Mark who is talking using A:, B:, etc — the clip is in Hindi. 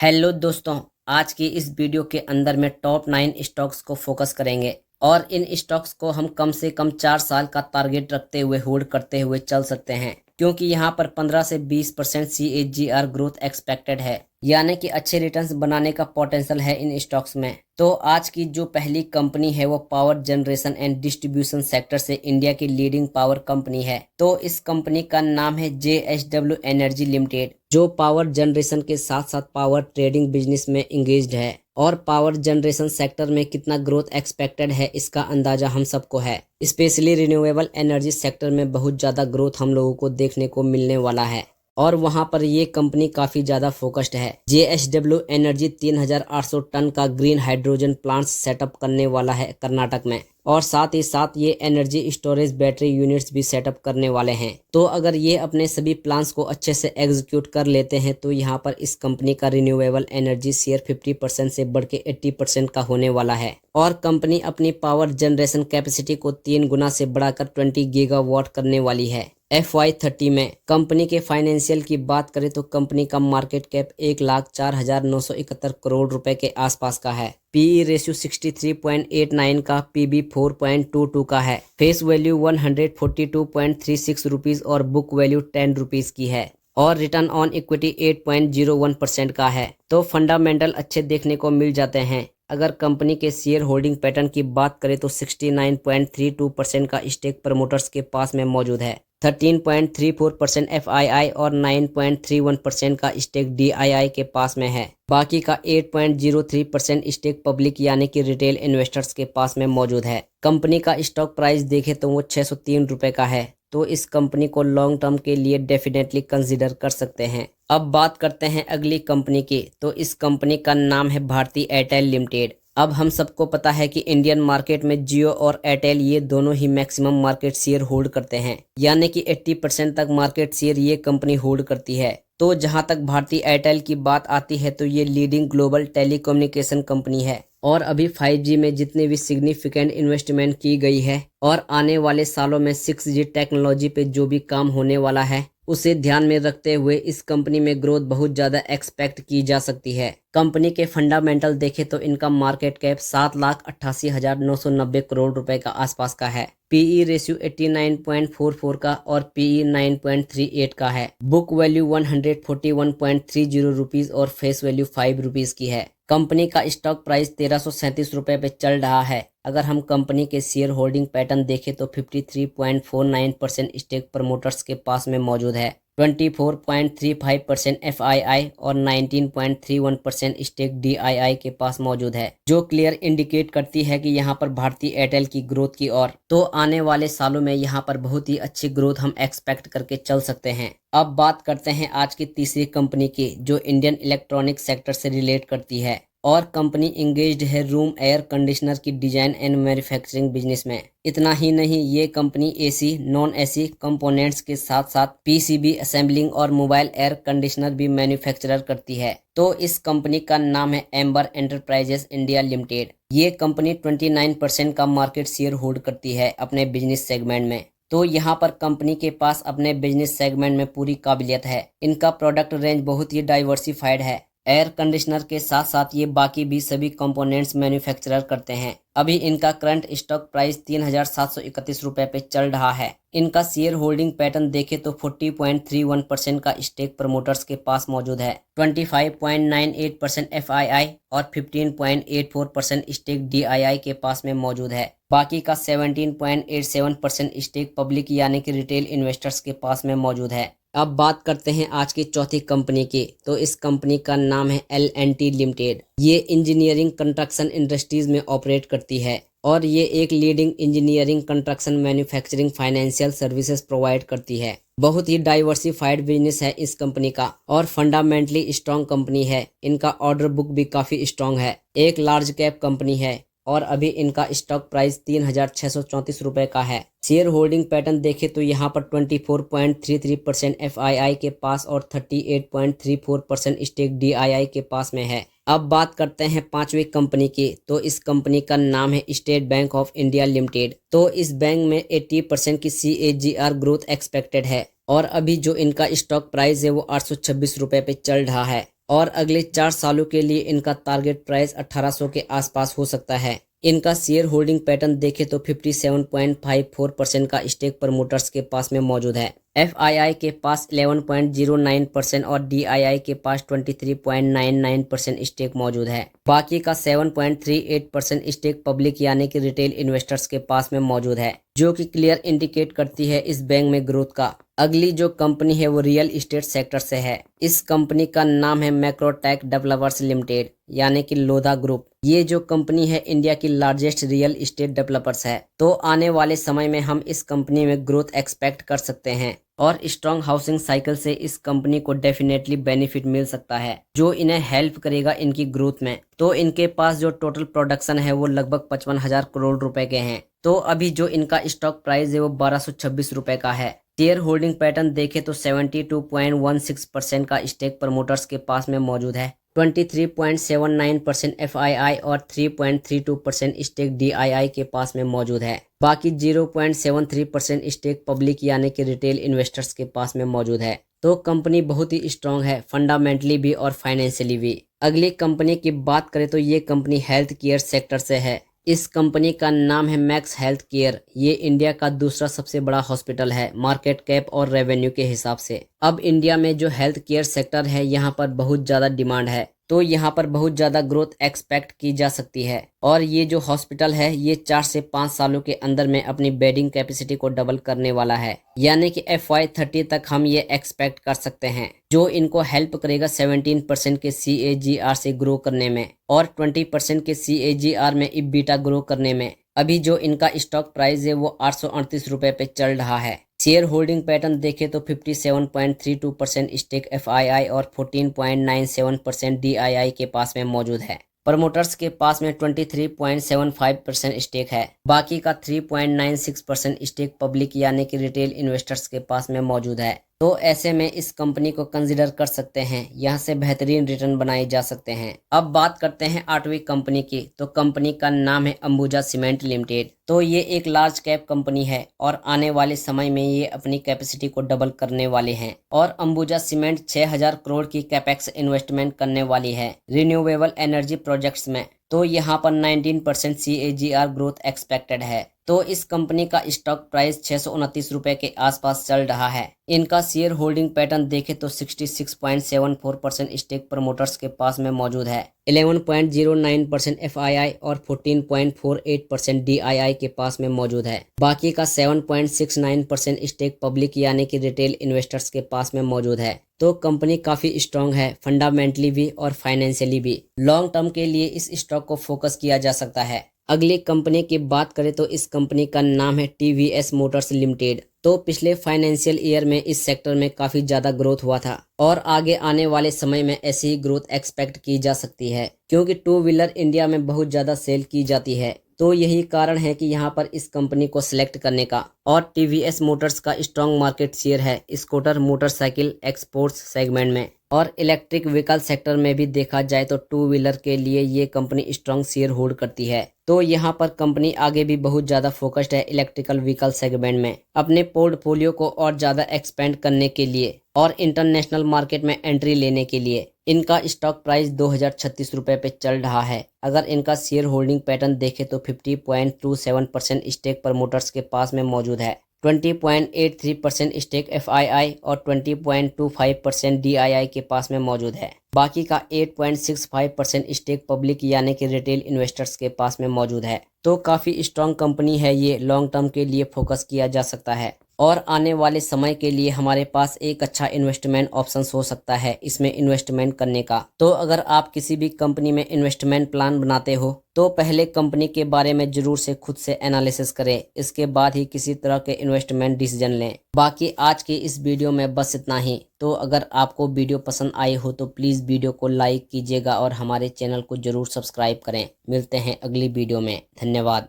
A: हेलो दोस्तों, आज की इस वीडियो के अंदर में टॉप 9 स्टॉक्स को फोकस करेंगे और इन स्टॉक्स को हम कम से कम 4 साल का टारगेट रखते हुए होल्ड करते हुए चल सकते हैं, क्योंकि यहाँ पर 15 से 20% CAGR ग्रोथ एक्सपेक्टेड है, यानी कि अच्छे रिटर्न्स बनाने का पोटेंशियल है इन स्टॉक्स में। तो आज की जो पहली कंपनी है वो power generation and distribution sector से इंडिया की लीडिंग पावर कंपनी है। तो इस कंपनी का नाम है JSW एनर्जी लिमिटेड, जो पावर जनरेशन के साथ साथ पावर ट्रेडिंग बिजनेस में इंगेज्ड है। और पावर जनरेशन सेक्टर में कितना ग्रोथ एक्सपेक्टेड है इसका अंदाजा हम सबको है। स्पेशली रिन्यूएबल एनर्जी सेक्टर में बहुत ज़्यादा ग्रोथ हम लोगों को देखने को मिलने वाला है और वहां पर ये कंपनी काफ़ी ज़्यादा फोकस्ड है। JSW एनर्जी 3800 टन का ग्रीन हाइड्रोजन प्लांट सेटअप करने वाला है कर्नाटक में, और साथ ही साथ ये एनर्जी स्टोरेज बैटरी यूनिट्स भी सेटअप करने वाले हैं। तो अगर ये अपने सभी प्लान्स को अच्छे से एग्जीक्यूट कर लेते हैं तो यहाँ पर इस कंपनी का रिन्यूएबल एनर्जी शेयर 50% से बढ़ के 80% का होने वाला है। और कंपनी अपनी पावर जनरेशन कैपेसिटी को 3 गुना से बढ़ाकर 20 गीगावाट करने वाली है। FY30 में कंपनी के फाइनेंशियल की बात करें तो कंपनी का मार्केट कैप 1,04,971 करोड़ रुपए के आसपास का है। PE रेशियो 63.89 का, PB 4.22 का है। फेस वैल्यू 142.36 रुपीज और बुक वैल्यू 10 रुपीज की है। और रिटर्न ऑन इक्विटी 8.01% का है। तो फंडामेंटल अच्छे देखने को मिल जाते हैं। अगर कंपनी के शेयर होल्डिंग पैटर्न की बात करें तो 69.32% का स्टेक प्रमोटर्स के पास में मौजूद है, 13.34% FII और 9.31% का स्टेक DII के पास में है। बाकी का 8.03% स्टेक पब्लिक यानी कि रिटेल इन्वेस्टर्स के पास में मौजूद है। कंपनी का स्टॉक प्राइस देखें तो वो 603 रुपए का है। तो इस कंपनी को लॉन्ग टर्म के लिए डेफिनेटली कंसीडर कर सकते हैं। अब बात करते हैं अगली कंपनी की। तो इस कंपनी का नाम है भारती एयरटेल लिमिटेड। अब हम सबको पता है कि इंडियन मार्केट में जियो और एयरटेल ये दोनों ही मैक्सिमम मार्केट शेयर होल्ड करते हैं, यानी कि 80% तक मार्केट शेयर ये कंपनी होल्ड करती है। तो जहां तक भारती एयरटेल की बात आती है तो ये लीडिंग ग्लोबल टेलीकम्युनिकेशन कंपनी है और अभी 5G में जितनी भी सिग्निफिकेंट इन्वेस्टमेंट की गई है और आने वाले सालों में 6G टेक्नोलॉजी पे जो भी काम होने वाला है उसे ध्यान में रखते हुए इस कंपनी में ग्रोथ बहुत ज़्यादा एक्सपेक्ट की जा सकती है। कंपनी के फंडामेंटल देखें तो इनका मार्केट कैप 7,88,990 करोड़ रुपए का आसपास का है। PE रेशियो 89.44 का और PE 9.38 का है। बुक वैल्यू 141.30 रुपीज और फेस वैल्यू 5 रुपीज की है। कंपनी का स्टॉक प्राइस 1337 रुपए पे चल रहा है। अगर हम कंपनी के शेयर होल्डिंग पैटर्न देखें तो 53.49% स्टेक प्रमोटर्स के पास में मौजूद है, 24.35% FII और 19.31% स्टेक DII के पास मौजूद है, जो क्लियर इंडिकेट करती है कि यहाँ पर भारती एयरटेल की ग्रोथ की ओर तो आने वाले सालों में यहाँ पर बहुत ही अच्छी ग्रोथ हम एक्सपेक्ट करके चल सकते हैं। अब बात करते हैं आज की तीसरी कंपनी की, जो इंडियन इलेक्ट्रॉनिक सेक्टर से रिलेट करती है और कंपनी इंगेज्ड है रूम एयर कंडीशनर की डिजाइन एंड मैन्युफैक्चरिंग बिजनेस में। इतना ही नहीं, ये company AC non AC components के साथ साथ PCB असेंबलिंग और मोबाइल एयर कंडीशनर भी मैन्युफैक्चरर करती है। तो इस कंपनी का नाम है एम्बर एंटरप्राइजेस इंडिया लिमिटेड। ये कंपनी 29% का मार्केट शेयर होल्ड करती है अपने बिजनेस सेगमेंट में। तो यहाँ पर कंपनी के पास अपने बिजनेस सेगमेंट में पूरी काबिलियत है। इनका प्रोडक्ट रेंज बहुत ही डाइवर्सिफाइड है। एयर कंडीशनर के साथ साथ ये बाकी भी सभी कंपोनेंट्स मैन्युफैक्चरर करते हैं। अभी इनका करंट स्टॉक प्राइस 3,731 रुपए पे चल रहा है। इनका शेयर होल्डिंग पैटर्न देखें तो 40.31% का स्टेक प्रमोटर्स के पास मौजूद है, 25.98% FII और 15.84% स्टेक DII के पास में मौजूद है। बाकी का 17.87% स्टेक पब्लिक यानी कि रिटेल इन्वेस्टर्स के पास में मौजूद है। अब बात करते हैं आज की चौथी कंपनी की। तो इस कंपनी का नाम है L&T लिमिटेड। ये इंजीनियरिंग कंस्ट्रक्शन इंडस्ट्रीज में ऑपरेट करती है और ये एक leading engineering construction manufacturing financial services provide करती है। बहुत ही डाइवर्सिफाइड बिजनेस है इस कंपनी का और फंडामेंटली स्ट्रॉन्ग कंपनी है। इनका ऑर्डर बुक भी काफ़ी स्ट्रॉन्ग है। एक लार्ज कैप कंपनी है और अभी इनका स्टॉक प्राइस 3,634 रुपए का है। शेयर होल्डिंग पैटर्न देखें तो यहाँ पर 24.33% FII के पास और 38.34% स्टेक DII के पास में है। अब बात करते हैं पांचवी कंपनी की। तो इस कंपनी का नाम है state bank of India limited. तो इस बैंक में 80% की CAGR ग्रोथ एक्सपेक्टेड है और अभी जो इनका स्टॉक प्राइस है वो 826 रुपए पे चल रहा है और अगले 4 सालों के लिए इनका टारगेट प्राइस 1800 के आसपास हो सकता है। इनका शेयर होल्डिंग पैटर्न देखें तो 57.54% का स्टेक प्रमोटर्स के पास में मौजूद है। FII के पास 11.09% और DII के पास 23.99% स्टेक मौजूद है। बाकी का 7.38% स्टेक पब्लिक यानी कि रिटेल इन्वेस्टर्स के पास में मौजूद है, जो कि क्लियर इंडिकेट करती है इस बैंक में ग्रोथ का। अगली जो कंपनी है वो रियल एस्टेट सेक्टर से है। इस कंपनी का नाम है मैक्रोटेक डेवलपर्स लिमिटेड यानी कि लोधा ग्रुप। ये जो कंपनी है इंडिया की लार्जेस्ट रियल एस्टेट डेवलपर्स है। तो आने वाले समय में हम इस कंपनी में ग्रोथ एक्सपेक्ट कर सकते हैं और स्ट्रॉन्ग हाउसिंग साइकिल से इस कंपनी को डेफिनेटली बेनिफिट मिल सकता है, जो इन्हें हेल्प करेगा इनकी ग्रोथ में। तो इनके पास जो टोटल प्रोडक्शन है वो लगभग 55,000 करोड़ रुपए के हैं। तो अभी जो इनका स्टॉक प्राइस है वो 1226 रुपए का है। शेयर होल्डिंग पैटर्न देखें तो 72.16% का स्टेक प्रमोटर्स के पास में मौजूद है। 23.79% FII और 3.32% स्टेक DII के पास में मौजूद है। बाकी 0.73% स्टेक पब्लिक यानी कि रिटेल इन्वेस्टर्स के पास में मौजूद है। तो कंपनी बहुत ही स्ट्रांग है, फंडामेंटली भी और फाइनेंशियली भी। अगली कंपनी की बात करें तो ये कंपनी हेल्थ केयर सेक्टर से है। इस कंपनी का नाम है मैक्स हेल्थ केयर। ये इंडिया का दूसरा सबसे बड़ा हॉस्पिटल है मार्केट कैप और रेवेन्यू के हिसाब से। अब इंडिया में जो हेल्थ केयर सेक्टर है यहाँ पर बहुत ज़्यादा डिमांड है, तो यहाँ पर बहुत ज़्यादा ग्रोथ एक्सपेक्ट की जा सकती है। और ये जो हॉस्पिटल है ये 4 से 5 सालों के अंदर में अपनी बेडिंग कैपेसिटी को डबल करने वाला है, यानी कि FY30 तक हम ये एक्सपेक्ट कर सकते हैं, जो इनको हेल्प करेगा 17% के CAGR से ग्रो करने में और 20% के CAGR में EBITDA ग्रो करने में। अभी जो इनका स्टॉक प्राइस है वो 838 रुपए पे चल रहा है। शेयर होल्डिंग पैटर्न देखें तो 57.32% स्टेक FII और 14.97% DII के पास में मौजूद है। प्रमोटर्स के पास में 23.75% स्टेक है। बाकी का 3.96% स्टेक पब्लिक यानी कि रिटेल इन्वेस्टर्स के पास में मौजूद है। तो ऐसे में इस कंपनी को कंसीडर कर सकते हैं, यहाँ से बेहतरीन रिटर्न बनाए जा सकते हैं। अब बात करते हैं 8वीं कंपनी की। तो कंपनी का नाम है अंबुजा सीमेंट लिमिटेड। तो ये एक लार्ज कैप कंपनी है और आने वाले समय में ये अपनी कैपेसिटी को डबल करने वाले हैं। और अंबुजा सीमेंट 6000 करोड़ की कैपेक्स इन्वेस्टमेंट करने वाली है रिन्यूएबल एनर्जी प्रोजेक्ट्स में। तो यहाँ पर 19% CAGR ग्रोथ एक्सपेक्टेड है। तो इस कंपनी का स्टॉक प्राइस 629 रुपए के आसपास चल रहा है। इनका शेयर होल्डिंग पैटर्न देखें तो 66.74% स्टेक प्रमोटर्स के पास में मौजूद है। 11.09% FII और 14.48% DII के पास में मौजूद है। बाकी का 7.69% स्टेक पब्लिक यानी कि रिटेल इन्वेस्टर्स के पास में मौजूद है। तो कंपनी काफी स्ट्रांग है, फंडामेंटली भी और फाइनेंशियली भी। लॉन्ग टर्म के लिए इस स्टॉक को फोकस किया जा सकता है। अगली कंपनी की बात करें तो इस कंपनी का नाम है TVS मोटर्स लिमिटेड। तो पिछले फाइनेंशियल ईयर में इस सेक्टर में काफी ज्यादा ग्रोथ हुआ था और आगे आने वाले समय में ऐसी ही ग्रोथ एक्सपेक्ट की जा सकती है, क्योंकि 2 व्हीलर इंडिया में बहुत ज्यादा सेल की जाती है। तो यही कारण है कि यहाँ पर इस कंपनी को सिलेक्ट करने का। और TVS मोटर्स का स्ट्रॉन्ग मार्केट शेयर है स्कूटर मोटरसाइकिल एक्सपोर्ट्स सेगमेंट में और इलेक्ट्रिक व्हीकल सेक्टर में भी देखा जाए तो 2 व्हीलर के लिए ये कंपनी स्ट्रॉन्ग शेयर होल्ड करती है। तो यहाँ पर कंपनी आगे भी बहुत ज़्यादा फोकस्ड है इलेक्ट्रिकल व्हीकल सेगमेंट में अपने पोर्टफोलियो को और ज़्यादा एक्सपेंड करने के लिए और इंटरनेशनल मार्केट में एंट्री लेने के लिए। इनका स्टॉक प्राइस 2036 रुपए पे चल रहा है। अगर इनका शेयर होल्डिंग पैटर्न देखें तो 50.27% स्टेक प्रमोटर्स के पास में मौजूद है। 20.83% स्टेक FII और 20.25% DII के पास में मौजूद है। बाकी का 8.65% स्टेक पब्लिक यानी कि रिटेल इन्वेस्टर्स के पास में मौजूद है। तो काफ़ी स्ट्रॉन्ग कंपनी है ये, लॉन्ग टर्म के लिए फोकस किया जा सकता है और आने वाले समय के लिए हमारे पास एक अच्छा इन्वेस्टमेंट ऑप्शन हो सकता है इसमें इन्वेस्टमेंट करने का। तो अगर आप किसी भी कंपनी में इन्वेस्टमेंट प्लान बनाते हो तो पहले कंपनी के बारे में जरूर से खुद से एनालिसिस करें, इसके बाद ही किसी तरह के इन्वेस्टमेंट डिसीजन लें। बाकी आज के इस वीडियो में बस इतना ही। तो अगर आपको वीडियो पसंद आई हो तो प्लीज़ वीडियो को लाइक कीजिएगा और हमारे चैनल को जरूर सब्सक्राइब करें। मिलते हैं अगली वीडियो में। धन्यवाद।